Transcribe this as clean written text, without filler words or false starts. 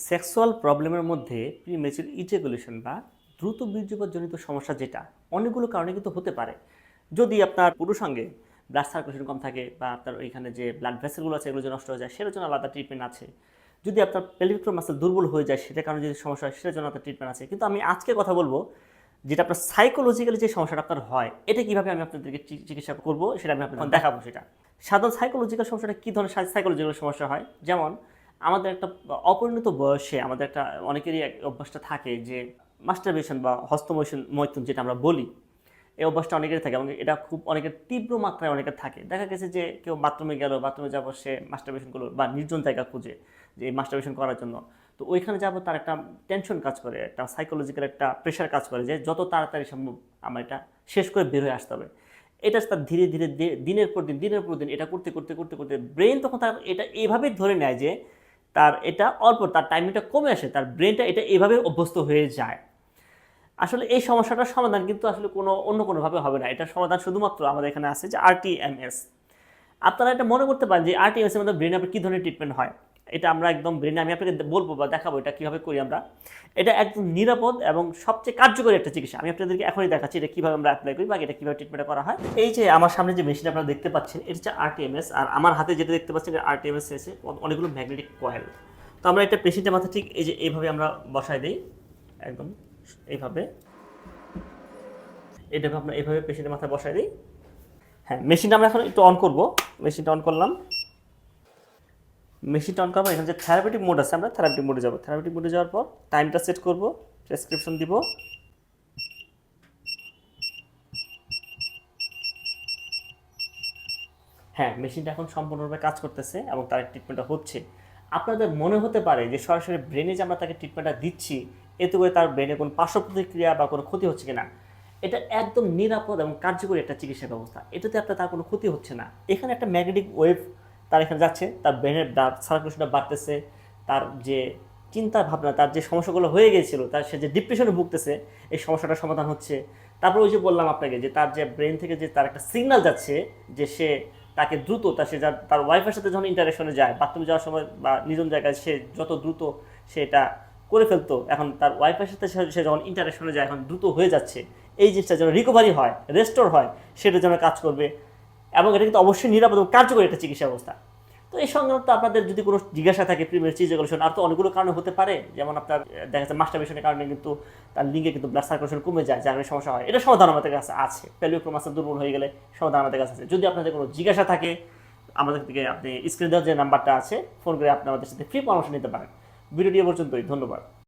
Sexual প্রবলেমের মধ্যে premature ejaculation বা দ্রুত বীর্যপাতজনিত সমস্যা যেটা অনেকগুলো কারণে কিন্তু হতে পারে। যদি আপনার পুরুষাঙ্গে ব্লাড সার্কুলেশন কম থাকে বা আপনার ওইখানে যে ব্লাড ভেসেলগুলো আছে এগুলো যদি নষ্ট হয়ে যায় সেটার জন্য আলাদা ট্রিটমেন্ট আছে। যদি আপনার পেলভিক ফ্লোর মাসল দুর্বল হয়ে যায় সেটার কারণে যদি সমস্যা হয় সেটার জন্য আপনার ট্রিটমেন্ট আছে। কিন্তু আমি আজকে কথা বলবো যেটা আপনার সাইকোলজিক্যালি যে সমস্যাটা আপনার হয় এটা কীভাবে আমি আপনাদেরকে চিকিৎসা করবো সেটা আমি আপনাদের দেখাবো। সেটা সাধারণ সাইকোলজিক্যাল সমস্যাটা কী ধরনের সাইকোলজিক্যাল সমস্যা হয়, যেমন আমাদের একটা অপরিণত বয়সে আমাদের একটা অনেকেরই এক অভ্যাসটা থাকে যে মাস্টারবেশন বা হস্তমৈথুন যেটা আমরা বলি, এই অভ্যাসটা অনেকেরই থাকে এবং এটা খুব অনেকের তীব্র মাত্রায় অনেকের থাকে। দেখা গেছে যে কেউ বাথরুমে গেল, বাথরুমে যাওয়ার সে মাস্টারবেশন করলো বা নির্জন জায়গা খুঁজে যে এই মাস্টারবেশন করার জন্য, তো ওইখানে যাবো তার একটা টেনশন কাজ করে, একটা সাইকোলজিক্যাল একটা প্রেশার কাজ করে যে যত তাড়াতাড়ি সম্ভব আমার এটা শেষ করে বের হয়ে আসতে হবে। এটা তার ধীরে ধীরে দিনের পর দিন এটা করতে করতে করতে করতে ব্রেন তখন তার এটা এইভাবেই ধরে নেয় যে তার এটা অল্প, তার টাইমিংটা কমে আসে, তার ব্রেনটা এটা এইভাবে অভ্যস্ত হয়ে যায়। আসলে এই সমস্যাটার সমাধান কিন্তু আসলে অন্য কোনোভাবে হবে না। এটার সমাধান শুধুমাত্র আমাদের এখানে আছে যে RTMS। আপনারা এটা মনে করতে পারেন যে RTMS এর মধ্যে ব্রেনে আপনার কী ধরনের ট্রিটমেন্ট হয়। এটা আমরা একদম ব্রেনে আমি আপনাকে বলবো বা দেখাবো এটা কীভাবে করি আমরা। এটা একদম নিরাপদ এবং সবচেয়ে কার্যকরী একটা চিকিৎসা। আমি আপনাদেরকে এখনই দেখাচ্ছি এটা কীভাবে আমরা অ্যাপ্লাই করি বা এটা কীভাবে ট্রিটমেন্ট করা হয়। এই যে আমার সামনে যে মেশিন আপনারা দেখতে পাচ্ছেন এটা হচ্ছে RTMS, আর আমার হাতে যেটা দেখতে পাচ্ছেন RTMS এসে অনেকগুলো ম্যাগনেটিক কয়েল। তো আমরা এটা পেশেন্টের মাথা ঠিক এই যে এইভাবে আমরা বসায় দিই, একদম এইভাবে, এটাকে আমরা এইভাবে পেশেন্টের মাথায় বসায় দিই। হ্যাঁ, মেশিনটা আমরা এখন একটু অন করব। মেশিনটা অন করলাম, মেশিনটা অন করার পর এখানে যে থেরাপিউটিক মোড আছে আমরা থেরাপিউটিক মোডে যাব। থেরাপিউটিক মোডে যাওয়ার পর টাইমটা সেট করব, প্রেসক্রিপশন দিব। হ্যাঁ, মেশিনটা এখন সম্পূর্ণরূপে কাজ করতেছে এবং তার ট্রিটমেন্টটা হচ্ছে। আপনাদের মনে হতে পারে যে সরাসরি ব্রেনে যে আমরা তাকে ট্রিটমেন্টটা দিচ্ছি এতে করে তার ব্রেনে কোনো পার্শ্ব প্রতিক্রিয়া বা কোনো ক্ষতি হচ্ছে কিনা। এটা একদম নিরাপদ এবং কার্যকরী একটা চিকিৎসা ব্যবস্থা। এটাতে আপনার তার কোনো ক্ষতি হচ্ছে না। এখানে একটা ম্যাগনেটিক ওয়েভ তার এখানে যাচ্ছে, তার ব্রেনের ব্লাড সার্কুলেশনটা বাড়তেছে, তার যে চিন্তা ভাবনা, তার যে সমস্যাগুলো হয়ে গিয়েছিল, তার সে যে ডিপ্রেশনে ভুগতেছে এই সমস্যাটার সমাধান হচ্ছে। তারপর ওই যে বললাম আপনাকে যে তার যে ব্রেন থেকে যে তার একটা সিগন্যাল যাচ্ছে যে সে তাকে দ্রুত তার ওয়াইফের সাথে যখন ইন্টারেকশনে যায়, বাথরুমে যাওয়ার সময় বা নিজন জায়গায় সে যত দ্রুত সে এটা করে ফেলতো, এখন তার ওয়াইফের সাথে সে যখন ইন্টারেকশনে যায় এখন দ্রুত হয়ে যাচ্ছে। এই জিনিসটা যেন রিকভারি হয়, রেস্টোর হয়, সেটা যেন কাজ করবে এবং এটা কিন্তু অবশ্যই নিরাপদ এবং কার্যকরী একটা চিকিৎসা ব্যবস্থা। তো এই সংক্রান্ত আপনাদের যদি কোনো জিজ্ঞাসা থাকে প্রিমেচুর ইজাকুলেশন, আর তো অনেকগুলো কারণে হতে পারে, যেমন আপনার দেখা যাচ্ছে মাস্টারবেশনের কারণে কিন্তু তার লিঙ্গে কিন্তু ব্লাড সার্কুলেশন কমে যায়, যার সমস্যা হয়, এটা সমাধান আমাদের কাছে আছে। পেলভিক ফ্লোর মাসল দুর্বল হয়ে গেলে সমাধান আমাদের কাছে আছে। যদি আপনাদের কোনো জিজ্ঞাসা থাকে আমাদের থেকে আপনি স্ক্রিনে দেওয়ার যে নাম্বারটা আছে ফোন করে আপনি আমাদের সাথে ফ্রি পরামর্শ নিতে পারেন। ভিডিওটি এ পর্যন্তই, ধন্যবাদ।